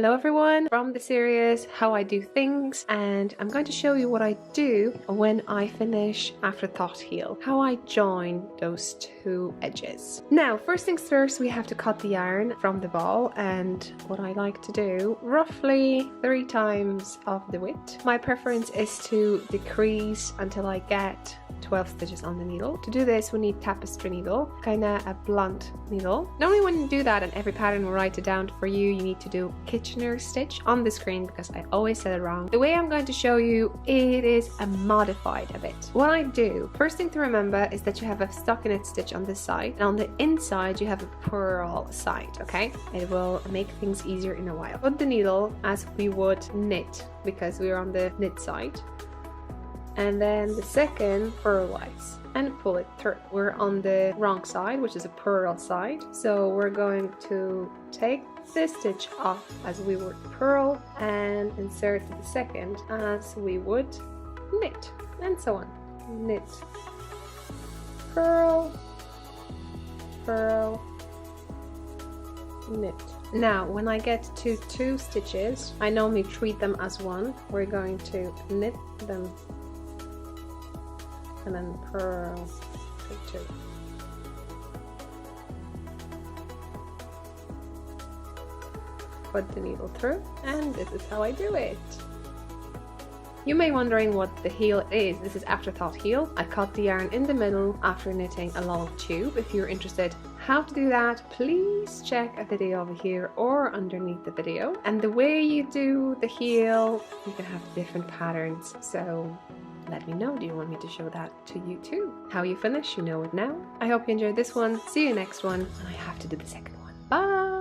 Hello everyone, from the series How I Do Things, and I'm going to show you what I do when I finish Afterthought heel, how I join those two edges. Now first things first, we have to cut the yarn from the ball, and what I like to do, roughly 3 times of the width. My preference is to decrease until I get 12 stitches on the needle. To do this we need tapestry needle, kinda a blunt needle. Normally when you do that, and every pattern will write it down for you, you need to do Kitchener stitch on the screen because I always said it wrong. The way I'm going to show you, it is a modified a bit. What I do, first thing to remember is that you have a stockinette stitch on this side, and on the inside you have a purl side, okay? It will make things easier in a while. Put the needle as we would knit, because we're on the knit side, and then the second purlwise and pull it through. We're on the wrong side, which is a purl side, so we're going to take this stitch off as we would purl and insert the second as we would knit, and so on. Knit, purl, purl, knit. Now when I get to 2 stitches, I normally treat them as one. We're going to knit them and then purl to 2. Put the needle through, and this is how I do it. You may be wondering what the heel is. This is Afterthought heel. I cut the yarn in the middle after knitting a long tube. If you're interested how to do that, please check a video over here or underneath the video. And the way you do the heel, you can have different patterns, so let me know, do you want me to show that to you too? How you finish, you know it now. I hope you enjoyed this one. See you next one, and I have to do the second one. Bye!